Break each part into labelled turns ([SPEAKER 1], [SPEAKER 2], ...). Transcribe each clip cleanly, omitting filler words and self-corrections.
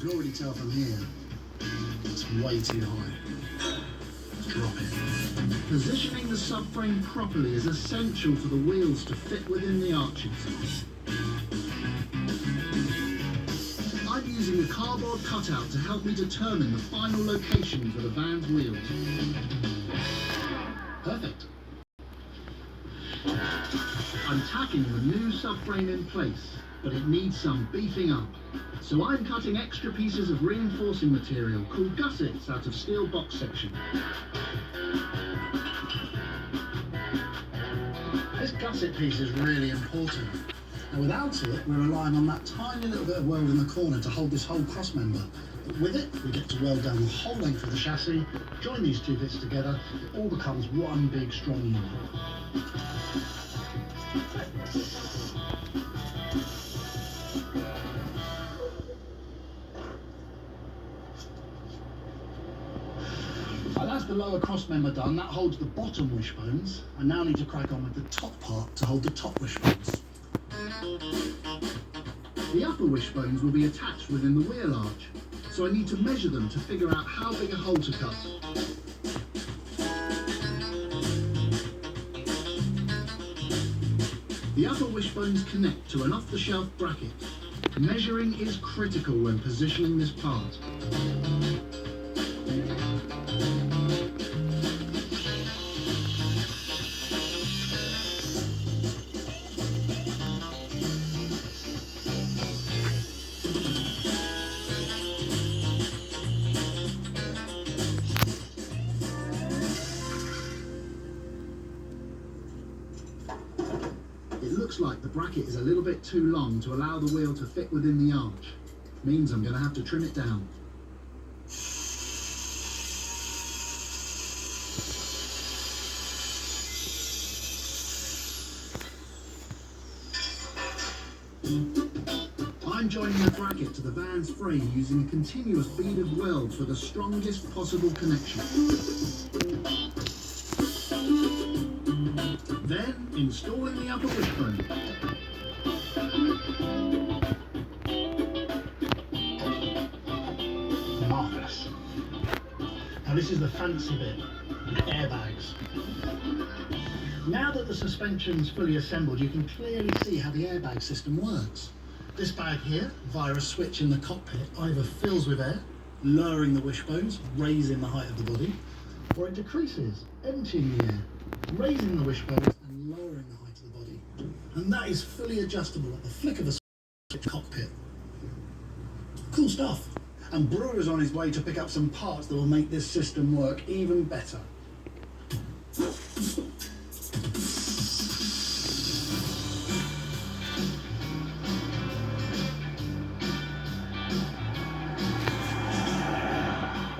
[SPEAKER 1] can already tell from here, it's way too high. Drop it. Positioning the subframe properly is essential for the wheels to fit within the arches. I'm using a cardboard cutout to help me determine the final location for the van's wheels. Perfect. I'm tacking the new subframe in place, but it needs some beefing up. So I'm cutting extra pieces of reinforcing material called gussets out of steel box section. This gusset piece is really important. Now without it, we're relying on that tiny little bit of weld in the corner to hold this whole cross member. But with it, we get to weld down the whole length of the chassis, join these two bits together, it all becomes one big strong unit. So that's the lower cross member done. That holds the bottom wishbones. I now need to crack on with the top part to hold the top wishbones. The upper wishbones will be attached within the wheel arch, so I need to measure them to figure out how big a hole to cut. The upper wishbones connect to an off-the-shelf bracket. Measuring is critical when positioning this part. It looks like the bracket is a little bit too long to allow the wheel to fit within the arch. Means I'm going to have to trim it down. I'm joining the bracket to the van's frame using a continuous bead of weld for the strongest possible connection. Then, installing the upper wishbone. Marvellous. Now this is the fancy bit, airbags. Now that the suspension's fully assembled, you can clearly see how the airbag system works. This bag here, via a switch in the cockpit, either fills with air, lowering the wishbones, raising the height of the body, or it decreases, emptying the air, raising the wishbones and lowering the height of the body. And that is fully adjustable at the flick of a switch cockpit. Cool stuff. And Brewer's on his way to pick up some parts that will make this system work even better.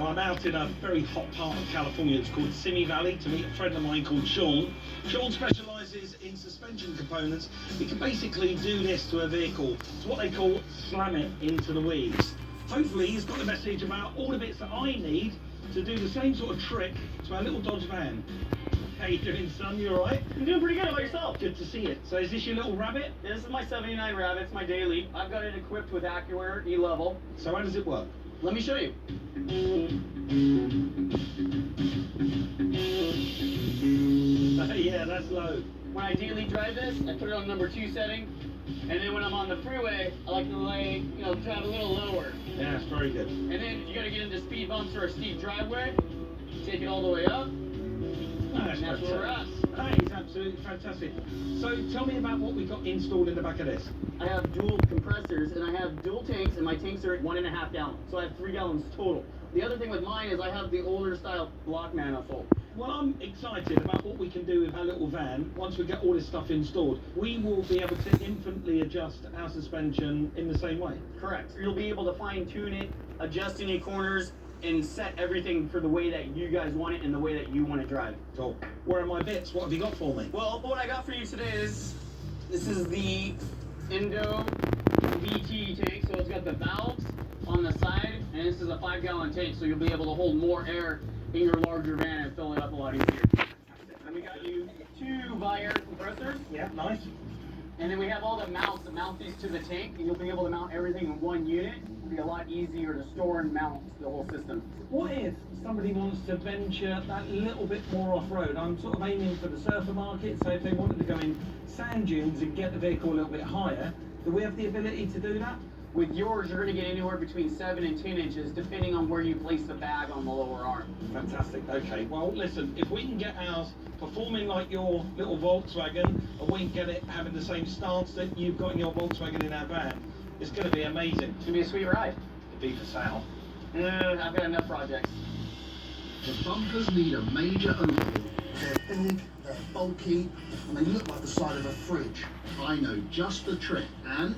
[SPEAKER 2] I'm out in a very hot part of California. It's called Simi Valley to meet a friend of mine called Sean. Sean specialises in suspension components. He can basically do this to a vehicle. It's what they call slam it into the weeds. Hopefully he's got the message about all the bits that I need to do the same sort of trick to our little Dodge van. How you doing, son? You alright?
[SPEAKER 3] I'm doing pretty good. How about yourself?
[SPEAKER 2] Good to see it. So is this your little Rabbit?
[SPEAKER 3] This is my 79 Rabbit. It's my daily. I've got it equipped with AccuAir E-Level.
[SPEAKER 2] So how does it work?
[SPEAKER 3] Let me show you.
[SPEAKER 2] Yeah, that's low.
[SPEAKER 3] When I daily drive this, I put it on number 2 setting. And then when I'm on the freeway, I like to drive a little lower.
[SPEAKER 2] Yeah, that's very good.
[SPEAKER 3] And then you got to get into speed bumps or a steep driveway. Take it all the way up.
[SPEAKER 2] That's
[SPEAKER 3] where we're at.
[SPEAKER 2] That is absolutely fantastic. So tell me about what we've got installed in the back of this.
[SPEAKER 3] I have dual compressors and I have dual tanks, and my tanks are at 1.5 gallons. So I have 3 gallons total. The other thing with mine is I have the older style block manifold.
[SPEAKER 2] Well, I'm excited about what we can do with our little van. Once we get all this stuff installed, we will be able to infinitely adjust our suspension in the same way.
[SPEAKER 3] Correct. You'll be able to fine tune it, adjust any corners, and set everything for the way that you guys want it and the way that you want to drive.
[SPEAKER 2] Cool. Where are my bits? What have you got for me?
[SPEAKER 3] Well, what I got for you today is, this is the Indo VT tank. So it's got the valves on the side, and this is a 5-gallon tank, so you'll be able to hold more air in your larger van and fill it up a lot easier. And we got you 2 Viair compressors.
[SPEAKER 2] Yeah, nice.
[SPEAKER 3] And then we have all the mounts that mount these to the tank, and you'll be able to mount everything in one unit. It'll be a lot easier to store and mount the whole system.
[SPEAKER 2] What if somebody wants to venture that little bit more off-road? I'm sort of aiming for the surfer market, so if they wanted to go in sand dunes and get the vehicle a little bit higher, do we have the ability to do that?
[SPEAKER 3] With yours, you're going to get anywhere between 7 and 10 inches, depending on where you place the bag on the lower arm.
[SPEAKER 2] Fantastic. Okay. Well, listen, if we can get ours performing like your little Volkswagen, and we can get it having the same stance that you've got in your Volkswagen in our van, it's going to be amazing.
[SPEAKER 3] It's going to be a sweet ride.
[SPEAKER 2] It'd be for sale.
[SPEAKER 3] I've got enough projects.
[SPEAKER 1] The bumpers need a major overhaul. They're big, they're bulky, and they look like the side of a fridge. I know just the trick, and